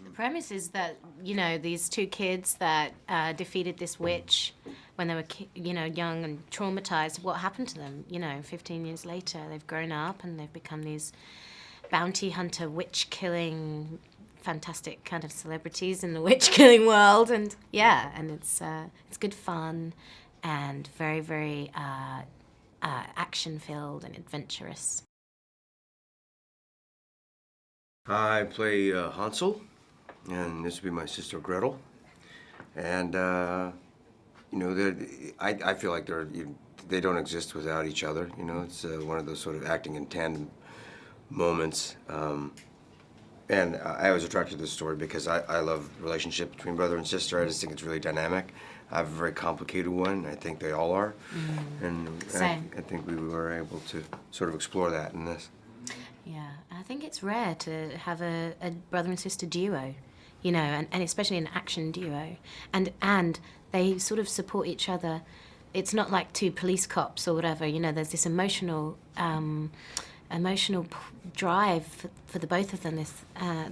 The premise is that, you know, these two kids that defeated this witch when they were, young and traumatized, what happened to them? 15 years later, they've grown up and they've become these bounty hunter, witch-killing, fantastic kind of celebrities in the witch-killing world. And yeah, and it's good fun and very, very action-filled and adventurous. I play Hansel, and this would be my sister Gretel. And I feel like they don't exist without each other. It's one of those sort of acting in tandem moments. And I was attracted to this story because I love relationship between brother and sister. I just think it's really dynamic. I have a very complicated one. I think they all are. And Same. I think we were able to sort of explore that in this. Yeah, I think it's rare to have a brother and sister duo, and especially an action duo. And they sort of support each other. It's not like two police cops or whatever, there's this emotional drive for the both of them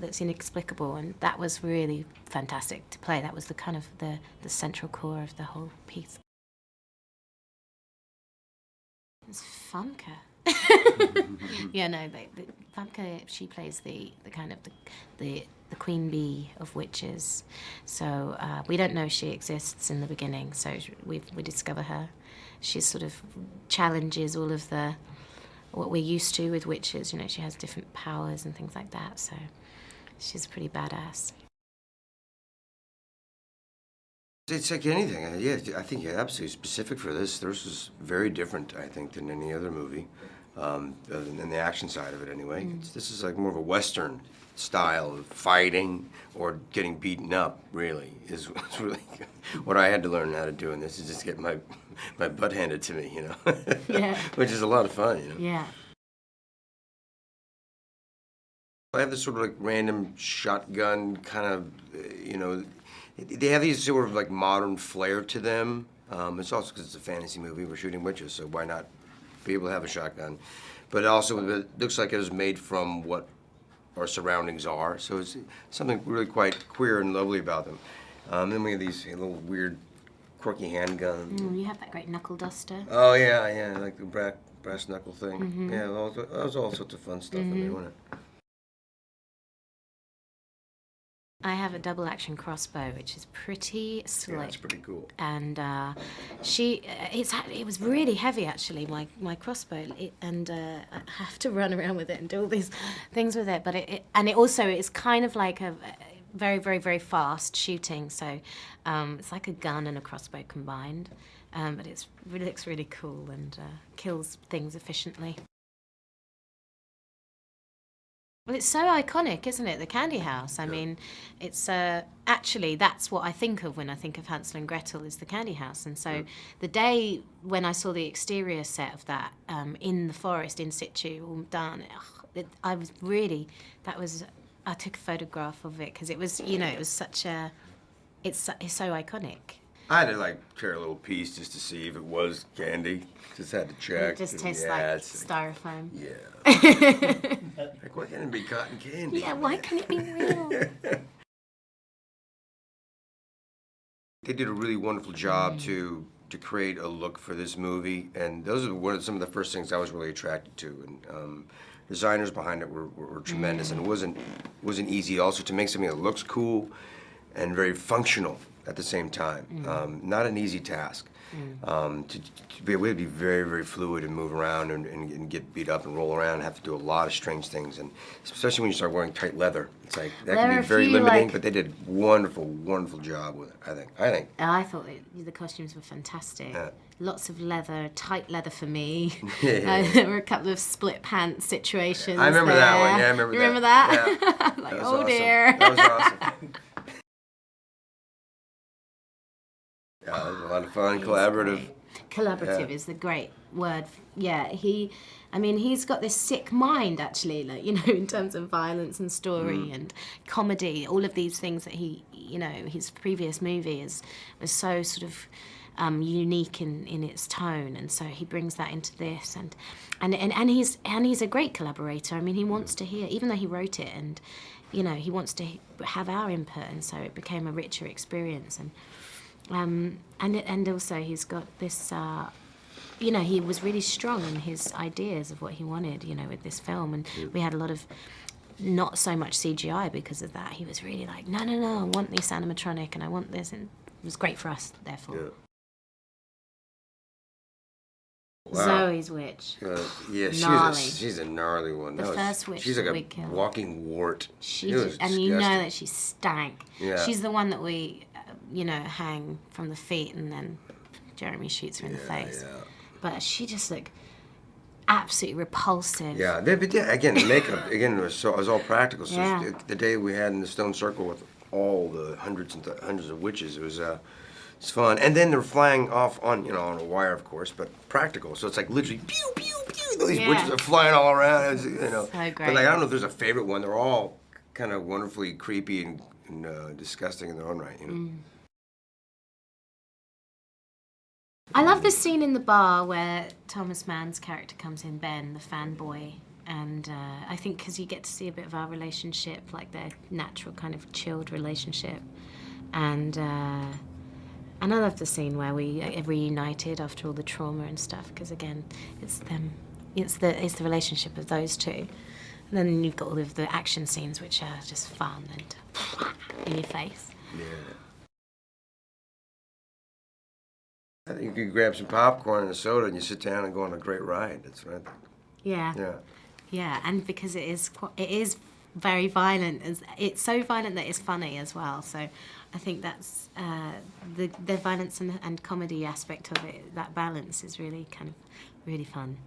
that's inexplicable, and that was really fantastic to play. That was the kind of the central core of the whole piece. It's Famke. Famke, she plays the kind of the queen bee of witches. So we don't know she exists in the beginning. So we discover her. She sort of challenges all of what we're used to with witches. She has different powers and things like that. So she's pretty badass. It's like anything. I think you're absolutely specific for this. This is very different, I think, than any other movie, than the action side of it anyway. This is like more of a Western style of fighting or getting beaten up, really, is really what I had to learn how to do in this, is just get my butt handed to me, Yeah. Which is a lot of fun, Yeah. I have this sort of like random shotgun kind of, they have these sort of like modern flair to them. It's also because it's a fantasy movie. We're shooting witches, so why not be able to have a shotgun? But also, it looks like it was made from what our surroundings are. So it's something really quite queer and lovely about them. Then we have these little weird, quirky handguns. You have that great knuckle duster. Oh yeah, like the brass knuckle thing. Yeah, that was all sorts of fun stuff in there, wasn't it? I have a double action crossbow, which is pretty slick. Yeah, that's pretty cool. And it was really heavy actually, my crossbow, and I have to run around with it and do all these things with it. But it also is kind of like a very, very, very fast shooting. So it's like a gun and a crossbow combined. But it looks really cool and kills things efficiently. Well, it's so iconic, isn't it? The candy house. I mean, it's actually, that's what I think of when I think of Hansel and Gretel, is the candy house. And so the day when I saw the exterior set of that in the forest, in situ, all done, I took a photograph of it because it was, it was such a, it's so iconic. I had to like tear a little piece just to see if it was candy. Just had to check. It just tastes like styrofoam. Yeah. Like, why can't it be cotton candy? Yeah, why can't it be real? They did a really wonderful job to create a look for this movie, and those are some of the first things I was really attracted to. And designers behind it were tremendous, and it wasn't easy also to make something that looks cool and very functional at the same time. Not an easy task. To be able to be very, very fluid and move around and get beat up and roll around and have to do a lot of strange things. And especially when you start wearing tight leather, it's like, that can be very limiting, but they did a wonderful, wonderful job with it, I think. I thought the costumes were fantastic. Yeah. Lots of leather, tight leather for me. There were a couple of split pants situations. I remember that one, yeah, I remember that. You remember that? Yeah. Like, that was oh awesome. dear. That was awesome. Yeah, it was a lot of fun, collaborative. Collaborative is the great word. Yeah, he's got this sick mind actually, like, in terms of violence and story and comedy, all of these things that he, his previous movie was so sort of unique in its tone, and so he brings that into this, and he's a great collaborator. I mean, he wants to hear, even though he wrote it, and you know, he wants to have our input, and so it became a richer experience. And also he's got this, you know, he was really strong in his ideas of what he wanted, you know, with this film, and we had a lot of not so much CGI because of that. He was really like, no, I want this animatronic and I want this, and it was great for us, therefore. Yeah. Wow. Zoe's witch. Yeah, Gnarly. she's a gnarly one. The first witch she's that like we a killed. walking wart. She It was and you know disgusting. that she stank. Yeah. She's the one that we, you know, hang from the feet, and then Jeremy shoots her in the face. Yeah. But she just looked absolutely repulsive. Yeah, again, the makeup again was all practical. So Yeah. the day we had in the stone circle with all the hundreds of witches, it was it's fun. And then they're flying off on on a wire, of course, but practical. So it's like literally pew pew pew. These Yeah. witches are flying all around. It was, So But great. like I don't know if there's a favorite one. They're all kind of wonderfully creepy and disgusting in their own right. I love the scene in the bar where Thomas Mann's character comes in, Ben, the fanboy, and I think because you get to see a bit of our relationship, like their natural kind of chilled relationship, and I love the scene where we reunited after all the trauma and stuff, because again, it's them, it's the relationship of those two, and then you've got all of the action scenes which are just fun and in your face. Yeah. I think you could grab some popcorn and a soda and you sit down and go on a great ride. That's what I think. Yeah. Yeah. Yeah, and because it is very violent. It's so violent that it's funny as well. So I think that's the violence and comedy aspect of it. That balance is really kind of really fun.